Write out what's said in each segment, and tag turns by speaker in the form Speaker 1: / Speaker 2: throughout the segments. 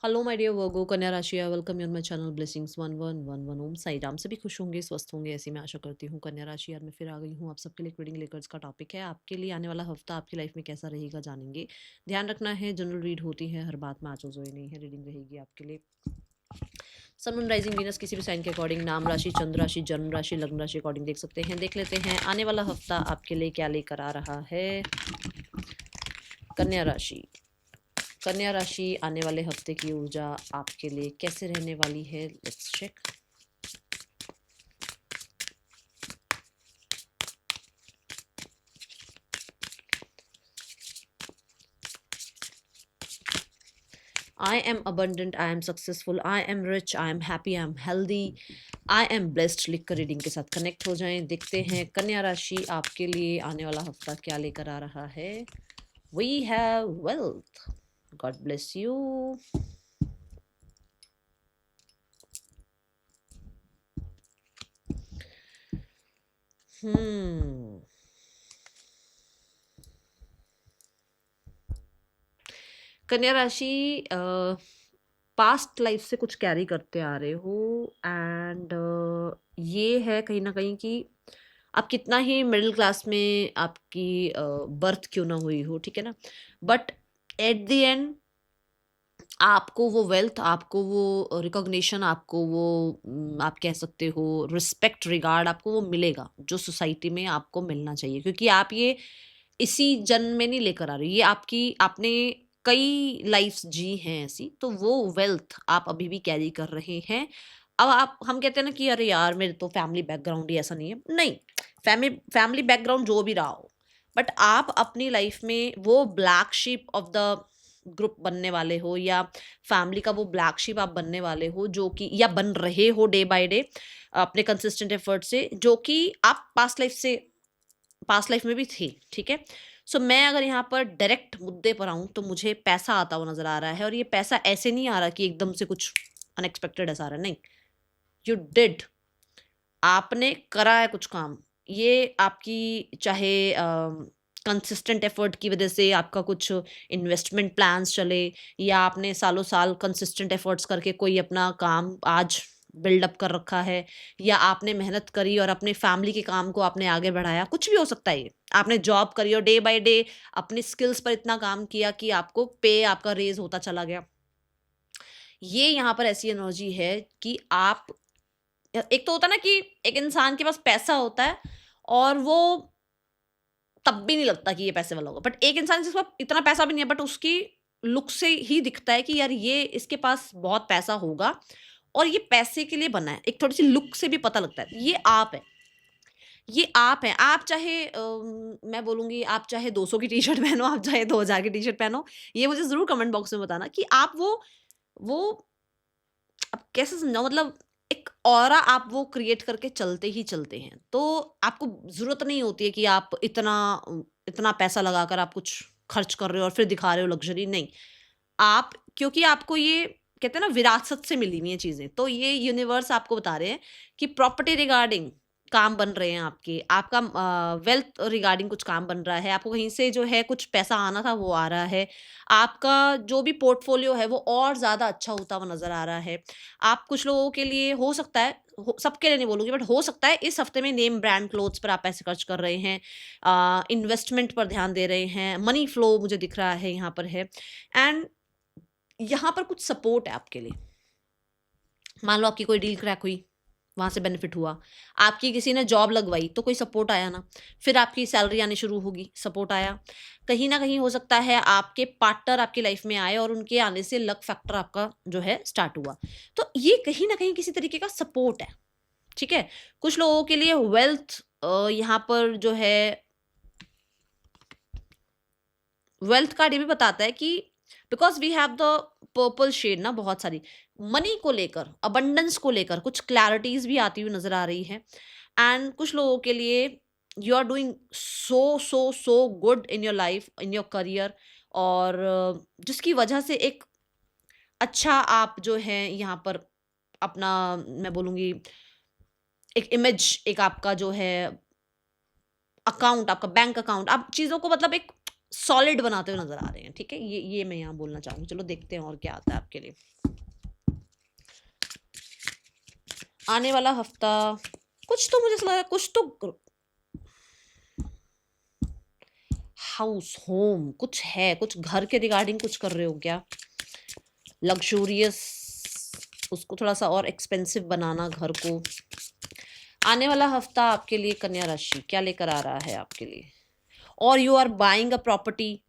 Speaker 1: Hello my dear वर्गो कन्या राशि, I welcome you on my channel blessings 1111 ओम साई राम। सभी खुश होंगे, स्वस्थ होंगे, ऐसी मैं आशा करती हूँ। कन्या राशि यार, मैं फिर आ गई हूँ आप सबके लिए रीडिंग लेकर। इसका टॉपिक है आपके लिए आने वाला हफ्ता आपकी लाइफ में कैसा रहेगा, जानेंगे। ध्यान रखना है, जनरल रीड होती है, हर बात में आजो जोई नहीं है। रीडिंग रहेगी आपके लिए सन मून राइजिंग वीनस किसी भी साइन के अकॉर्डिंग, नाम राशि, चंद्र राशि, जन्म राशि, लग्न राशि अकॉर्डिंग देख सकते हैं। देख लेते हैं आने वाला हफ्ता आपके लिए क्या लेकर आ रहा है। कन्या राशि, कन्या राशि आने वाले हफ्ते की ऊर्जा आपके लिए कैसे रहने वाली है, let's check. I am abundant, I am successful, I am rich, I am happy, I am healthy, I am blessed लिख कर रीडिंग के साथ कनेक्ट हो जाएं। देखते हैं कन्या राशि आपके लिए आने वाला हफ्ता क्या लेकर आ रहा है। We have wealth, God bless you। कन्या राशि, पास्ट लाइफ से कुछ कैरी करते आ रहे हो एंड ये है कहीं ना कहीं कि आप कितना ही मिडिल क्लास में आपकी बर्थ क्यों ना हुई हो, ठीक है ना, बट एट द एंड आपको वो वेल्थ, आपको वो रिकॉग्निशन, आपको वो आप कह सकते हो रिस्पेक्ट, रिगार्ड आपको वो मिलेगा जो सोसाइटी में आपको मिलना चाहिए, क्योंकि आप ये इसी जन्म में नहीं लेकर आ रहे, ये आपकी आपने कई लाइफ्स जी हैं ऐसी, तो वो वेल्थ आप अभी भी कैरी कर रहे हैं। अब आप हम कहते हैं ना कि अरे यार मेरे तो फैमिली बैकग्राउंड ही ऐसा नहीं है, नहीं, फैमिली फैमिली बैकग्राउंड जो भी रहा हो, बट आप अपनी लाइफ में वो black sheep of the group बनने वाले हो, या फैमिली का वो ब्लैक शीप आप बनने वाले हो, जो कि या बन रहे हो डे बाय डे अपने कंसिस्टेंट एफर्ट से, जो कि आप पास्ट लाइफ में भी थे, ठीक है। सो मैं अगर यहाँ पर डायरेक्ट मुद्दे पर आऊँ तो मुझे पैसा आता हुआ नजर आ रहा है, और ये पैसा ऐसे नहीं आ रहा कि एकदम से कुछ अनएक्सपेक्टेड ऐसा आ रहा है, नहीं। यू डिड, आपने करा है कुछ काम। ये आपकी चाहे कंसिस्टेंट एफर्ट की वजह से आपका कुछ इन्वेस्टमेंट प्लान्स चले, या आपने सालों साल कंसिस्टेंट एफर्ट्स करके कोई अपना काम आज बिल्डअप कर रखा है, या आपने मेहनत करी और अपने फैमिली के काम को आपने आगे बढ़ाया, कुछ भी हो सकता है ये। आपने जॉब करी और डे बाय डे अपनी स्किल्स पर इतना काम किया कि आपको पे आपका रेज होता चला गया। ये यहाँ पर ऐसी एनर्जी है कि आप, एक तो होता है ना कि एक इंसान के पास पैसा होता है और वो तब भी नहीं लगता कि ये पैसे वाला होगा, बट एक इंसान जिसके पास इतना पैसा भी नहीं है, बट उसकी लुक से ही दिखता है कि यार ये इसके पास बहुत पैसा होगा और ये पैसे के लिए बना है, एक थोड़ी सी लुक से भी पता लगता है। ये आप है, ये आप हैं। आप चाहे मैं बोलूंगी आप चाहे 200 की टी शर्ट पहनो, आप चाहे 2000 की टी शर्ट पहनो, ये मुझे जरूर कमेंट बॉक्स में बताना कि आप वो अब कैसे समझाऊँ, मतलब एक ऑरा आप वो क्रिएट करके चलते ही चलते हैं। तो आपको ज़रूरत नहीं होती है कि आप इतना पैसा लगाकर आप कुछ खर्च कर रहे हो और फिर दिखा रहे हो लग्ज़री, नहीं। आप, क्योंकि आपको ये कहते हैं ना विरासत से मिली हुई हैं चीज़ें, तो ये यूनिवर्स आपको बता रहे हैं कि प्रॉपर्टी रिगार्डिंग काम बन रहे हैं आपके, आपका वेल्थ रिगार्डिंग कुछ काम बन रहा है, आपको कहीं से जो है कुछ पैसा आना था वो आ रहा है, आपका जो भी पोर्टफोलियो है वो और ज़्यादा अच्छा होता हुआ नज़र आ रहा है। आप कुछ लोगों के लिए हो सकता है, सबके लिए नहीं बोलूँगी, बट हो सकता है इस हफ्ते में नेम ब्रांड क्लोथ्स पर आप पैसे खर्च कर रहे हैं, इन्वेस्टमेंट पर ध्यान दे रहे हैं, मनी फ्लो मुझे दिख रहा है यहाँ पर है। एंड यहाँ पर कुछ सपोर्ट है आपके लिए। मान लो आपकी कोई डील क्रैक हुई, वहाँ से बेनिफिट हुआ, आपकी किसी ने जॉब लगवाई तो कोई सपोर्ट आया ना, फिर आपकी सैलरी आनी शुरू होगी, सपोर्ट आया। कहीं न कहीं हो सकता है आपके पार्टनर आपकी लाइफ में आए और उनके आने से लक फैक्टर आपका जो है स्टार्ट हुआ। तो ये कहीं न कहीं किसी तरीके का सपोर्ट है, ठीक है? कुछ लोगों के लिए वेल्थ यहाँ पर जो है वेल्थ कार्ड ये भी बताता है कि because we have the purple shade ना, बहुत सारी मनी को लेकर, अबंडेंस को लेकर कुछ क्लैरिटीज भी आती हुई नजर आ रही है। एंड कुछ लोगों के लिए you are doing so good in your life, in your career, और जिसकी वजह से एक अच्छा आप जो है यहाँ पर अपना, मैं बोलूँगी एक इमेज, एक आपका जो है अकाउंट, आपका बैंक अकाउंट, आप चीज़ों को मतलब एक सॉलिड बनाते हुए नजर आ रहे हैं, ठीक है। ये मैं यहाँ बोलना चाहूंगी। चलो देखते हैं और क्या आता है आपके लिए आने वाला हफ्ता। कुछ तो मुझे ऐसा लग रहा है, कुछ तो हाउस होम कुछ है, कुछ घर के रिगार्डिंग कुछ कर रहे हो क्या, लग्जूरियस, उसको थोड़ा सा और एक्सपेंसिव बनाना घर को। आने वाला हफ्ता आपके लिए कन्या राशि क्या लेकर आ रहा है आपके लिए, और you are buying a property,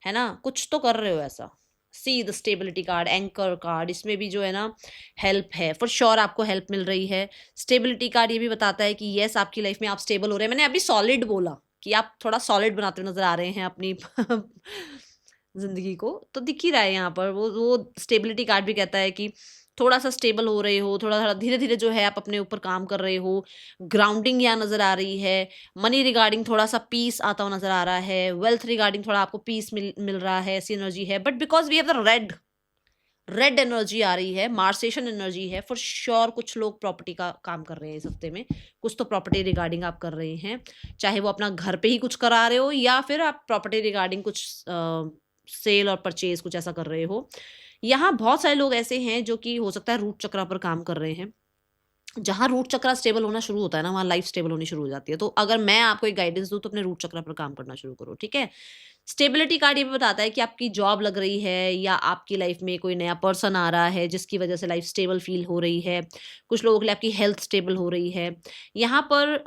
Speaker 1: है ना, कुछ तो कर रहे हो ऐसा। See the stability card, anchor card, इसमें भी जो है ना हेल्प है, फॉर श्योर आपको हेल्प मिल रही है। स्टेबिलिटी कार्ड ये भी बताता है कि यस आपकी लाइफ में आप स्टेबल हो रहे हैं। मैंने अभी सॉलिड बोला कि आप थोड़ा सॉलिड बनाते हुए नजर आ रहे हैं अपनी जिंदगी को, तो दिख ही रहा है यहाँ पर। वो स्टेबिलिटी कार्ड भी कहता है कि थोड़ा सा स्टेबल हो रहे हो, थोड़ा थोड़ा धीरे धीरे जो है आप अपने ऊपर काम कर रहे हो। ग्राउंडिंग यहाँ नजर आ रही है। मनी रिगार्डिंग थोड़ा सा पीस आता हुआ नजर आ रहा है। वेल्थ रिगार्डिंग थोड़ा आपको पीस मिल रहा है, ऐसी एनर्जी है। But because we have the red energy आ रही है, मार्सेशन एनर्जी है, फॉर श्योर कुछ लोग प्रॉपर्टी का काम कर रहे हैं इस हफ्ते में। कुछ तो प्रॉपर्टी रिगार्डिंग आप कर रहे हैं, चाहे वो अपना घर पे ही कुछ करा रहे हो या फिर आप प्रॉपर्टी रिगार्डिंग कुछ सेल और परचेज कुछ ऐसा कर रहे हो। यहाँ बहुत सारे लोग ऐसे हैं जो कि हो सकता है रूट चक्र पर काम कर रहे हैं। जहाँ रूट चक्र स्टेबल होना शुरू होता है ना, वहाँ लाइफ स्टेबल होनी शुरू हो जाती है। तो अगर मैं आपको एक गाइडेंस दूँ तो अपने रूट चक्र पर काम करना शुरू करो, ठीक है। स्टेबिलिटी कार्ड ये भी बताता है कि आपकी जॉब लग रही है या आपकी लाइफ में कोई नया पर्सन आ रहा है जिसकी वजह से लाइफ स्टेबल फील हो रही है। कुछ लोगों के लिए आपकी हेल्थ स्टेबल हो रही है। यहाँ पर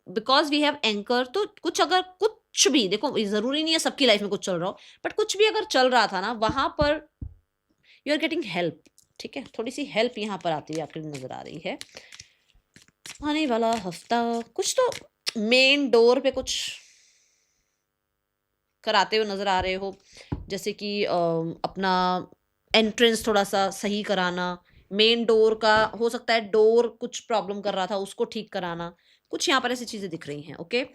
Speaker 1: बिकॉज वी हैव एंकर, तो कुछ अगर कुछ भी देखो, जरूरी नहीं है सबकी लाइफ में कुछ चल रहा हो, बट कुछ भी अगर चल रहा था ना, वहां पर यू आर गेटिंग हेल्प, ठीक है। थोड़ी सी हेल्प यहाँ पर आती हुई आपके लिए नजर आ रही है। आने वाला हफ्ता कुछ तो मेन डोर पे कुछ कराते हुए नजर आ रहे हो, जैसे कि अपना एंट्रेंस थोड़ा सा सही कराना। मेन डोर का हो सकता है डोर कुछ प्रॉब्लम कर रहा था, उसको ठीक कराना। कुछ यहाँ पर ऐसी चीजें दिख रही हैं, ओके।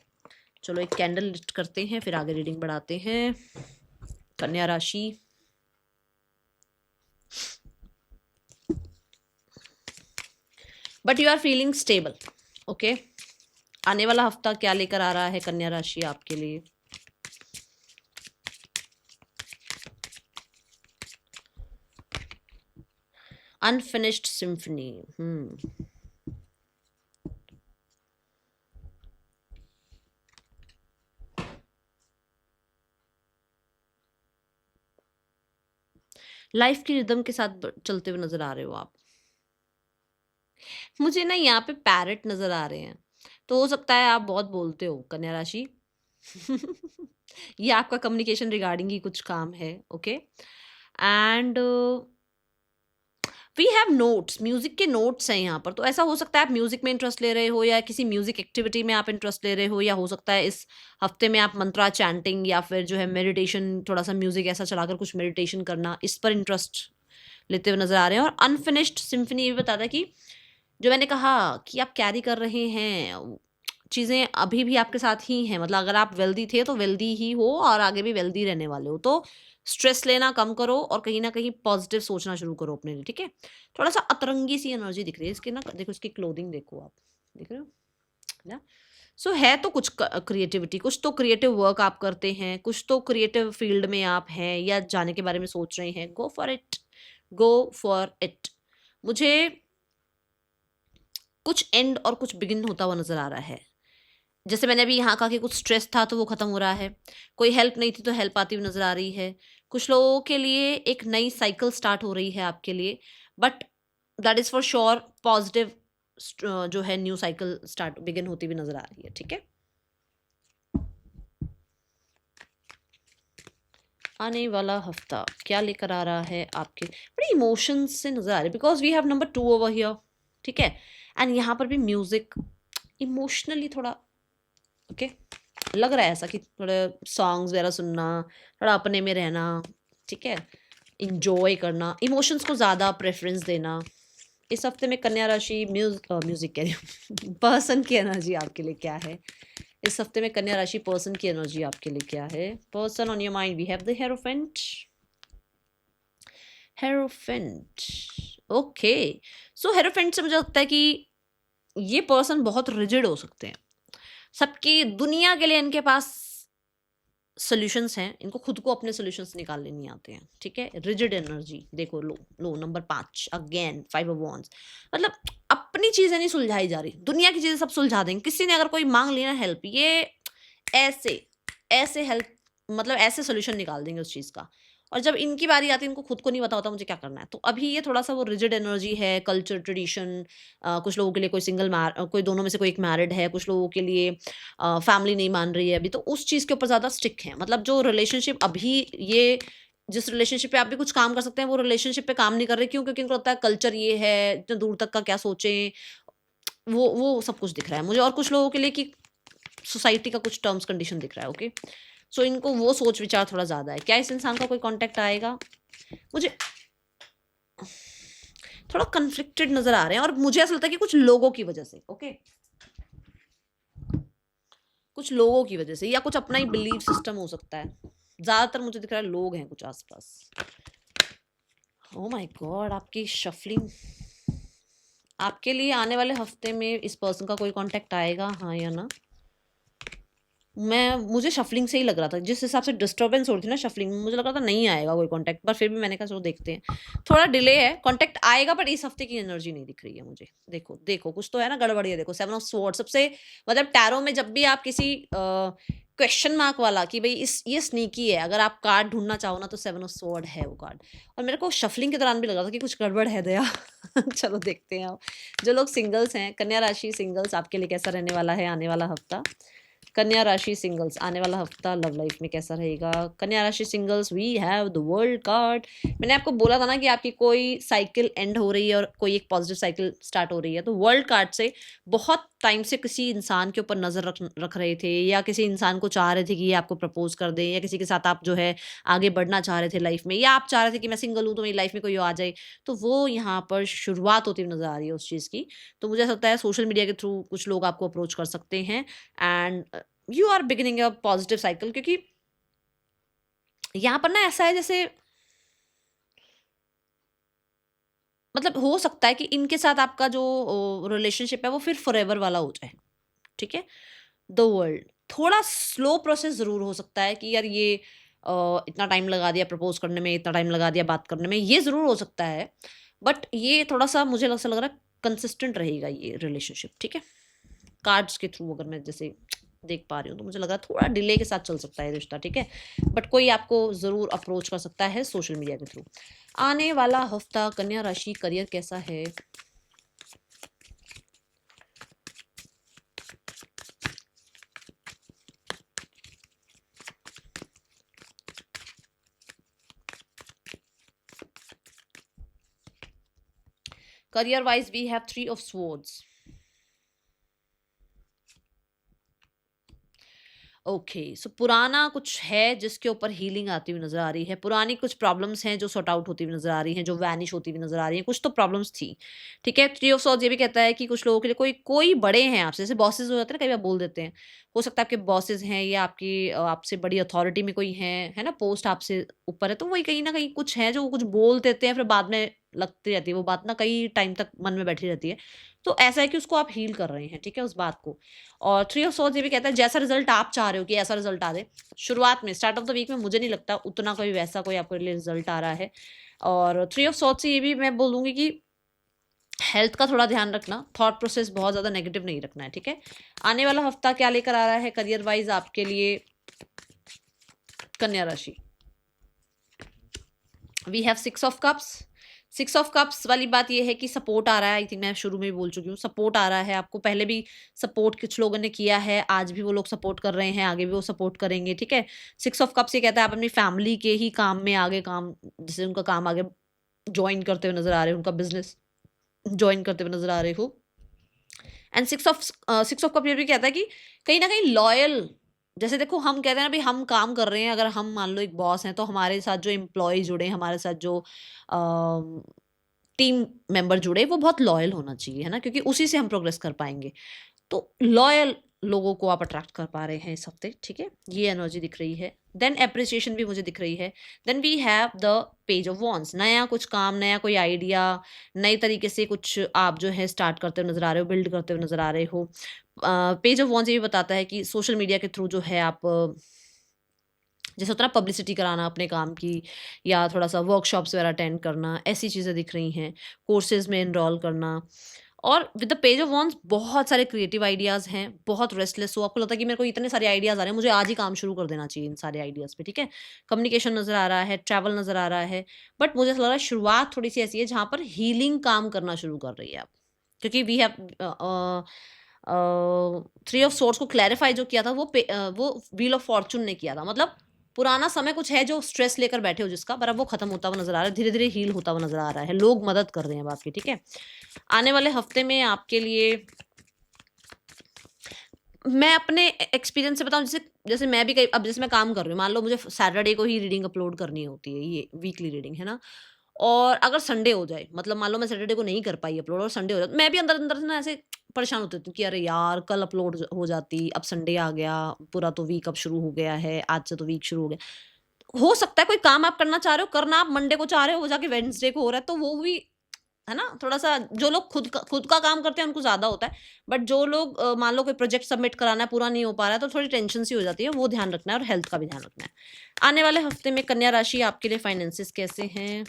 Speaker 1: चलो एक कैंडल लिस्ट करते हैं, फिर आगे रीडिंग बढ़ाते हैं। कन्या राशि, but you are feeling stable, okay. आने वाला हफ्ता क्या लेकर आ रहा है कन्या राशि आपके लिए। अनफिनिश्ड सिम्फनी, लाइफ की रिदम के साथ चलते हुए नजर आ रहे हो आप। मुझे ना यहाँ पे पैरट नजर आ रहे हैं, तो हो सकता है आप बहुत बोलते हो कन्या राशि। ये आपका कम्युनिकेशन रिगार्डिंग ही कुछ काम है, okay. And we have notes, music के नोट्स हैं यहाँ पर। तो ऐसा हो सकता है आप म्यूजिक में इंटरेस्ट ले रहे हो या किसी म्यूजिक एक्टिविटी में आप इंटरेस्ट ले रहे हो, या हो सकता है इस हफ्ते में आप मंत्रा चैंटिंग या फिर जो है मेडिटेशन, थोड़ा सा म्यूजिक ऐसा चलाकर कुछ मेडिटेशन करना, इस पर इंटरेस्ट लेते हुए नजर आ रहे हैं। और अनफिनिश्ड सिम्फनी ये भी बताता है कि जो मैंने कहा कि आप कैरी कर रहे हैं चीज़ें अभी भी आपके साथ ही हैं। मतलब अगर आप वेल्दी थे तो वेल्दी ही हो और आगे भी वेल्दी रहने वाले हो। तो स्ट्रेस लेना कम करो और कहीं ना कहीं पॉजिटिव सोचना शुरू करो अपने लिए, ठीक है। थोड़ा सा अतरंगी सी एनर्जी दिख रही है इसकी ना, देखो इसकी क्लोथिंग देखो आप, देख रहे हो ना। सो है तो कुछ क्रिएटिविटी, कुछ तो क्रिएटिव वर्क आप करते हैं, कुछ तो क्रिएटिव फील्ड में आप हैं या जाने के बारे में सोच रहे हैं। Go for it, go for it. मुझे कुछ एंड और कुछ बिगिन होता हुआ नजर आ रहा है। जैसे मैंने अभी यहाँ कहा कि कुछ स्ट्रेस था तो वो खत्म हो रहा है, कोई हेल्प नहीं थी तो हेल्प आती हुई नजर आ रही है। कुछ लोगों के लिए एक नई साइकिल स्टार्ट हो रही है आपके लिए, but that is for sure positive. जो है न्यू साइकिल स्टार्ट बिगिन होती हुई नजर आ रही है, ठीक है। आने वाला हफ्ता क्या लेकर आ रहा है आपके, बड़े इमोशंस से नजर आ रहे हैं because we have number 2 over here, ठीक है। एंड यहाँ पर भी म्यूजिक इमोशनली थोड़ा ओके लग रहा है ऐसा कि थोड़े सॉन्ग्स वगैरह सुनना, थोड़ा अपने में रहना, ठीक है, इंजॉय करना, इमोशंस को ज़्यादा प्रेफरेंस देना। इस हफ्ते में कन्या राशि म्यूजिक कह रही हूँ पर्सन की एनर्जी आपके लिए क्या है। इस हफ्ते में कन्या राशि पर्सन की एनर्जी आपके लिए क्या है। Person on your mind, we have the hierophant, hierophant, okay. So hierophant से मुझे लगता है कि ये पर्सन बहुत रिजिड हो सकते हैं। सबकी दुनिया के लिए इनके पास सॉल्यूशंस हैं, इनको खुद को अपने सॉल्यूशंस निकालने नहीं आते हैं, ठीक है। रिजिड एनर्जी, देखो लो लो नंबर 5 अगेन 5 ऑफ वॉन्ड्स, मतलब अपनी चीजें नहीं सुलझाई जा रही, दुनिया की चीजें सब सुलझा देंगे। किसी ने अगर कोई मांग ली ना हेल्प, ये ऐसे ऐसे हेल्प, मतलब ऐसे सोल्यूशन निकाल देंगे उस चीज का। और जब इनकी बारी आती है, इनको खुद को नहीं पता होता मुझे क्या करना है। तो अभी ये थोड़ा सा वो रिजिड एनर्जी है, कल्चर ट्रेडिशन, कुछ लोगों के लिए कोई कोई दोनों में से कोई एक मैरिड है, कुछ लोगों के लिए फैमिली नहीं मान रही है अभी, तो उस चीज़ के ऊपर ज़्यादा स्टिक है। मतलब जो रिलेशनशिप अभी ये जिस रिलेशनशिप पे आप भी कुछ काम कर सकते हैं, वो रिलेशनशिप पे काम नहीं कर रहे। क्यों? क्योंकि उनको लगता है कल्चर ये है, इतने दूर तक का क्या सोचें, वो सब कुछ दिख रहा है मुझे। और कुछ लोगों के लिए कि सोसाइटी का कुछ टर्म्स कंडीशन दिख रहा है, ओके। सो इनको वो सोच विचार थोड़ा ज़्यादा है। क्या इस इंसान का कोई कॉन्टैक्ट आएगा? मुझे थोड़ा कन्फ्लिक्टेड नज़र आ रहे हैं, और मुझे ऐसा लगता है कि कुछ लोगों की वजह से, ओके, कुछ लोगों की वजह से, या कुछ अपना ही बिलीफ सिस्टम हो सकता है। ज़्यादातर मुझे दिख रहा है लोग हैं कुछ आसपास। ओ माय गॉड, आपकी शफलिंग, आपके लिए आने वाले हफ्ते में इस पर्सन का कोई कांटेक्ट आएगा, हाँ या ना? मुझे शफलिंग से ही लग रहा था, जिस हिसाब से डिस्टर्बेंस हो रही थी ना शफलिंग में, मुझे लग रहा था नहीं आएगा कोई कांटेक्ट, पर फिर भी मैंने कहा चलो देखते हैं। थोड़ा डिले है, कांटेक्ट आएगा, पर इस हफ्ते की एनर्जी नहीं दिख रही है मुझे। देखो देखो कुछ तो है ना गड़बड़ी है। देखो 7 ऑफ स्वॉर्ड, सबसे मतलब टैरो में जब भी आप किसी क्वेश्चन मार्क वाला कि भाई इस ये स्नीकी है, अगर आप कार्ड ढूंढना चाहो ना, तो 7 ऑफ स्वॉर्ड है वो कार्ड। और मेरे को शफलिंग के दौरान भी लग रहा था कि कुछ गड़बड़ है दया। चलो देखते हैं। जो लोग सिंगल्स हैं, कन्या राशि सिंगल्स, आपके लिए कैसा रहने वाला है आने वाला हफ्ता? कन्या राशि सिंगल्स, आने वाला हफ्ता लव लाइफ में कैसा रहेगा? कन्या राशि singles, we have the world card. मैंने आपको बोला था ना कि आपकी कोई साइकिल एंड हो रही है और कोई एक पॉजिटिव साइकिल स्टार्ट हो रही है। तो वर्ल्ड कार्ड से बहुत टाइम से किसी इंसान के ऊपर नजर रख रहे थे, या किसी इंसान को चाह रहे थे कि ये आपको प्रपोज कर दे, या किसी के साथ आप जो है आगे बढ़ना चाह रहे थे लाइफ में, या आप चाह रहे थे कि मैं सिंगल हूं तो मेरी लाइफ में कोई आ जाए। तो वो यहाँ पर शुरुआत होती हुई नजर आ रही है उस चीज की। तो मुझे ऐसा लगता है सोशल मीडिया के थ्रू कुछ लोग आपको अप्रोच कर सकते हैं, and you are beginning a positive cycle. क्योंकि यहाँ पर ना ऐसा है जैसे, मतलब हो सकता है कि इनके साथ आपका जो रिलेशनशिप है वो फिर फॉरएवर वाला हो जाए, ठीक है। द वर्ल्ड, थोड़ा स्लो प्रोसेस ज़रूर हो सकता है कि यार ये इतना टाइम लगा दिया प्रपोज करने में, इतना टाइम लगा दिया बात करने में, ये ज़रूर हो सकता है। बट ये थोड़ा सा मुझे ऐसा लग रहा है कंसिस्टेंट रहेगा ये रिलेशनशिप, ठीक है। कार्ड्स के थ्रू अगर मैं जैसे देख पा रही हूँ, तो मुझे लग रहा है थोड़ा डिले के साथ चल सकता है रिश्ता, ठीक है। बट कोई आपको ज़रूर अप्रोच कर सकता है सोशल मीडिया के थ्रू। आने वाला हफ्ता कन्या राशि, करियर कैसा है? Career wise we have 3 of swords. Okay, so पुराना कुछ है जिसके ऊपर हीलिंग आती हुई नज़र आ रही है। पुरानी कुछ प्रॉब्लम्स हैं जो सॉर्ट आउट होती हुई नज़र आ रही हैं, जो वैनिश होती हुई नज़र आ रही हैं। कुछ तो प्रॉब्लम्स थी, ठीक है। थ्री ऑफ सॉर्ड्स ये भी कहता है कि कुछ लोगों के लिए कोई कोई बड़े हैं आपसे, जैसे बॉसेस हो जाते हैं ना, कई बार बोल देते हैं। हो सकता है आपके बॉसेस हैं, या आपकी आपसे बड़ी अथॉरिटी में कोई है ना, पोस्ट आपसे ऊपर है, तो वही कहीं ना कहीं कुछ है जो कुछ बोल देते हैं, फिर बाद में लगती रहती है वो बात ना, कई टाइम तक मन में बैठी रहती है। तो ऐसा है कि उसको आप हील कर रहे हैं, ठीक है, उस बात को। और थ्री ऑफ सॉर्ड्स ये भी कहता है जैसा रिजल्ट आप चाह रहे हो कि ऐसा रिजल्ट आ जाए, शुरुआत में स्टार्ट ऑफ द वीक में मुझे नहीं लगता उतना कोई वैसा कोई आपके लिए रिजल्ट आ रहा है। और थ्री ऑफ सॉर्ड्स से ये भी मैं बोलूँगी कि हेल्थ का थोड़ा ध्यान रखना, थॉट प्रोसेस बहुत ज़्यादा नेगेटिव नहीं रखना है, ठीक है। आने वाला हफ्ता क्या लेकर आ रहा है करियर वाइज आपके लिए कन्या राशि? We have 6 of cups. 6 of cups वाली बात ये है कि सपोर्ट आ रहा है। आई थिंक मैं शुरू में भी बोल चुकी हूँ, सपोर्ट आ रहा है आपको। पहले भी सपोर्ट कुछ लोगों ने किया है, आज भी वो लोग सपोर्ट कर रहे हैं, आगे भी वो सपोर्ट करेंगे, ठीक है। 6 ऑफ कप्स ये कहता है आप अपनी फैमिली के ही काम में आगे काम, जैसे उनका काम आगे ज्वाइन करते हुए नजर आ रहे हो, उनका बिजनेस ज्वाइन करते हुए नजर आ रहे हो। एंड 6 ऑफ कप ये भी कहता है कि कहीं ना कहीं लॉयल, जैसे देखो हम कहते हैं ना भाई हम काम कर रहे हैं, अगर हम मान लो एक बॉस हैं, तो हमारे साथ जो एम्प्लॉय जुड़े, हमारे साथ जो टीम मेंबर जुड़े, वो बहुत लॉयल होना चाहिए, है ना, क्योंकि उसी से हम प्रोग्रेस कर पाएंगे। तो लॉयल लोगों को आप अट्रैक्ट कर पा रहे हैं इस हफ्ते, ठीक है, ये एनर्जी दिख रही है। देन एप्रिसिएशन भी मुझे दिख रही है। Then we have the page of wands, नया कुछ काम, नया कोई आइडिया, नई तरीके से कुछ आप जो है स्टार्ट करते हुए नजर आ रहे हो, बिल्ड करते हुए नजर आ रहे हो। पेज ऑफ वॉन्ड्स ये भी बताता है कि सोशल मीडिया के थ्रू जो है आप जैसे होता है ना पब्लिसिटी कराना अपने काम की, या थोड़ा सा वर्कशॉप्स वगैरह अटेंड करना, ऐसी चीज़ें दिख रही हैं। कोर्सेज में इनरोल करना। और with the page of wands बहुत सारे क्रिएटिव आइडियाज़ हैं, बहुत रेस्टलेस हो, आपको लगता है कि मेरे को इतने सारे आइडियाज़ आ रहे हैं, मुझे आज ही काम शुरू कर देना चाहिए इन सारे आइडियाज़ पे, ठीक है। कम्युनिकेशन नज़र आ रहा है, ट्रैवल नज़र आ रहा है, बट मुझे ऐसा लग रहा है शुरुआत थोड़ी सी ऐसी है जहाँ पर हीलिंग काम करना शुरू कर रही है आप, क्योंकि we have three of swords को क्लैरिफाई जो किया था वो व्हील ऑफ फॉर्चून ने किया था। मतलब पुराना समय कुछ है जो स्ट्रेस लेकर बैठे हो जिसका, पर अब वो खत्म होता हुआ नजर आ रहा है, धीरे धीरे हील होता हुआ नजर आ रहा है, लोग मदद कर रहे हैं अब आपकी, ठीक है। आने वाले हफ्ते में आपके लिए मैं अपने एक्सपीरियंस से बताऊं, जैसे जैसे मैं भी कई, अब जैसे मैं काम कर रही हूँ, मान लो मुझे सैटरडे को ही रीडिंग अपलोड करनी होती है, ये वीकली रीडिंग है ना, और अगर संडे हो जाए, मतलब मान लो मैं सैटरडे को नहीं कर पाई अपलोड और संडे हो जाए, मैं भी अंदर अंदर से ना ऐसे परेशान होती हूँ कि अरे यार कल अपलोड हो जाती, अब संडे आ गया, पूरा तो वीक अब शुरू हो गया है, आज से तो वीक शुरू हो गया। हो सकता है कोई काम आप करना चाह रहे हो, करना आप मंडे को चाह रहे हो, वो जाके वेडनेसडे को हो रहा है, तो वो भी है ना, थोड़ा-सा जो लोग खुद का काम करते हैं उनको ज़्यादा होता है, बट जो लोग मान लो कोई प्रोजेक्ट सबमिट कराना है, पूरा नहीं हो पा रहा है, तो थोड़ी टेंशन सी हो जाती है, वो ध्यान रखना है और हेल्थ का भी ध्यान रखना है। आने वाले हफ्ते में कन्या राशि आपके लिए फाइनेंसेस कैसे हैं?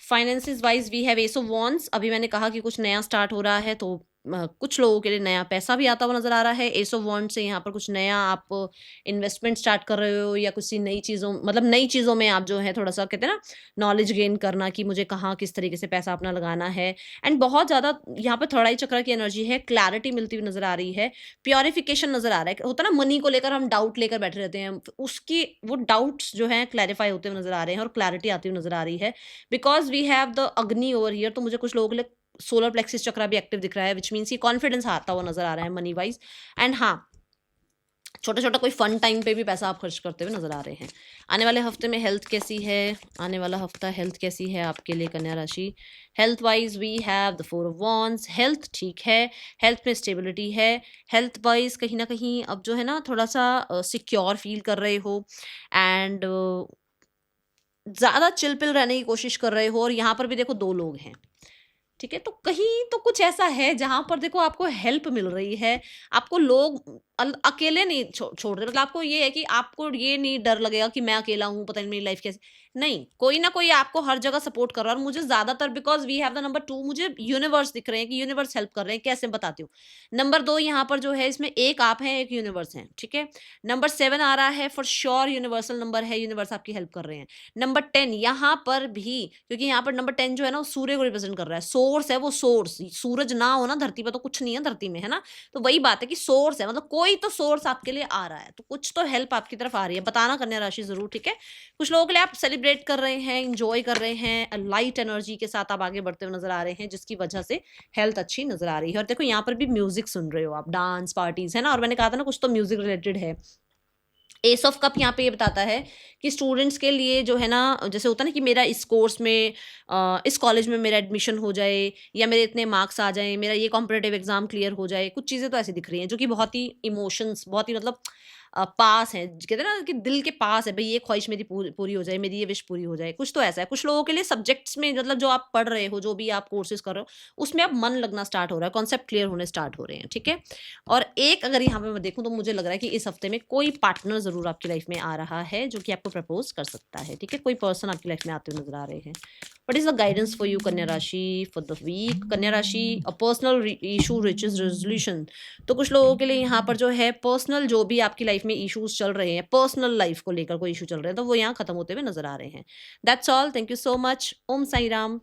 Speaker 1: Finances wise we have ace of wands. अभी मैंने कहा कि कुछ नया स्टार्ट हो रहा है, तो कुछ लोगों के लिए नया पैसा भी आता हुआ नजर आ रहा है। एस ऑफ वॉन्ड्स से यहाँ पर कुछ नया आप इन्वेस्टमेंट स्टार्ट कर रहे हो, या कुछ नई चीज़ों, मतलब नई चीज़ों में आप जो है थोड़ा सा कहते हैं ना नॉलेज गेन करना, कि मुझे कहाँ किस तरीके से पैसा अपना लगाना है। एंड बहुत ज़्यादा यहाँ पर थर्ड आई चक्र की एनर्जी है, क्लैरिटी मिलती हुई नजर आ रही है, प्योरिफिकेशन नजर आ रहा है। होता है ना मनी को लेकर हम डाउट लेकर बैठे रहते हैं, उसकी वो डाउट्स जो है क्लैरिफाई होते हुए नजर आ रहे हैं और क्लैरिटी आती हुई नजर आ रही है, बिकॉज वी हैव द अग्नि ओवर हियर। तो मुझे कुछ लोगों के लिए सोलर प्लेक्सिस चक्रा भी एक्टिव दिख रहा है, विच मीन्स की कॉन्फिडेंस आता हुआ नजर आ रहा है मनी वाइज। एंड हाँ, छोटा छोटा कोई फन टाइम पे भी पैसा आप खर्च करते हुए नजर आ रहे हैं। आने वाले हफ्ते में हेल्थ कैसी है? आने वाला हफ्ता हेल्थ कैसी है आपके लिए कन्या राशि? Health wise we have the four of wands, health ठीक है, हेल्थ में स्टेबिलिटी है। हेल्थ वाइज कहीं ना कहीं अब जो है ना थोड़ा सा सिक्योर फील कर रहे हो, एंड ज़्यादा चिल पिल रहने की कोशिश कर रहे हो। और यहाँ पर भी देखो दो लोग हैं, ठीक है, तो कहीं तो कुछ ऐसा है जहां पर देखो आपको हेल्प मिल रही है, आपको लोग अकेले नहीं छोड़ रहे। मतलब आपको ये है कि आपको ये नहीं डर लगेगा कि मैं अकेला हूं, पता नहीं मेरी लाइफ कैसे, नहीं, कोई ना कोई आपको हर जगह सपोर्ट कर रहा है। और मुझे ज्यादातर because we have the number 2, मुझे यूनिवर्स दिख रहे हैं कि यूनिवर्स हेल्प कर रहे हैं। कैसे बताती हूँ? नंबर 2 यहाँ पर जो है, इसमें एक आप हैं, एक यूनिवर्स है, ठीक है। नंबर 7 आ रहा है, फॉर श्योर यूनिवर्सल नंबर है, यूनिवर्स आपकी हेल्प कर रहे हैं। नंबर 10 यहाँ पर भी, क्योंकि यहाँ पर नंबर 10 जो है ना वो सूर्य को रिप्रेजेंट कर रहा है, सोर्स है वो, सोर्स। सूरज ना हो ना धरती पर तो कुछ नहीं है धरती में, है ना। तो वही बात है कि सोर्स है, मतलब कोई तो सोर्स आपके लिए आ रहा है, तो कुछ तो हेल्प आपकी तरफ आ रही है। बताना कन्या राशि जरूर, ठीक है। कुछ लोगों के लिए आप सेलिब्रेट कर रहे हैं, इंजॉय कर रहे हैं, लाइट एनर्जी के साथ आप आगे बढ़ते हुए नजर आ रहे हैं, जिसकी वजह से हेल्थ अच्छी नजर आ रही है। और देखो यहाँ पर भी म्यूजिक सुन रहे हो आप, डांस पार्टीज है ना, और मैंने कहा था ना कुछ तो म्यूजिक रिलेटेड है। एस ऑफ कप यहाँ पे ये बताता है कि स्टूडेंट्स के लिए जो है ना, जैसे होता है ना कि मेरा इस कोर्स में इस कॉलेज में मेरा एडमिशन हो जाए, या मेरे इतने मार्क्स आ जाए, मेरा ये कॉम्पिटेटिव एग्जाम क्लियर हो जाए। कुछ चीज़ें तो ऐसी दिख रही हैं जो कि बहुत ही इमोशंस, बहुत ही मतलब पास हैं, कहते हैं ना कि दिल के पास है, भाई ये ख्वाहिश मेरी पूरी हो जाए, मेरी ये विश पूरी हो जाए। कुछ तो ऐसा है। कुछ लोगों के लिए सब्जेक्ट्स में, मतलब जो आप पढ़ रहे हो, जो भी आप कोर्सेज कर रहे हो, उसमें अब मन लगना स्टार्ट हो रहा है, कॉन्सेप्ट क्लियर होने स्टार्ट हो रहे हैं, ठीक है। और एक अगर यहाँ पे मैं देखूँ तो मुझे लग रहा है कि इस हफ्ते में कोई पार्टनर जरूर आपकी लाइफ में आ रहा है जो कि आपको प्रपोज कर सकता है, ठीक है। कोई पर्सन आपकी लाइफ में आते हुए नजर आ रहे हैं। What is the guidance for you कन्या राशि फॉर द वीक? कन्या राशि, a personal issue reaches resolution. तो कुछ लोगों के लिए यहाँ पर जो है पर्सनल, जो भी आपकी लाइफ में इश्यूज चल रहे हैं, पर्सनल लाइफ को लेकर कोई इशू चल रहे हैं, तो वो यहाँ खत्म होते हुए नजर आ रहे हैं। That's all, thank you so much. Om Sai Ram.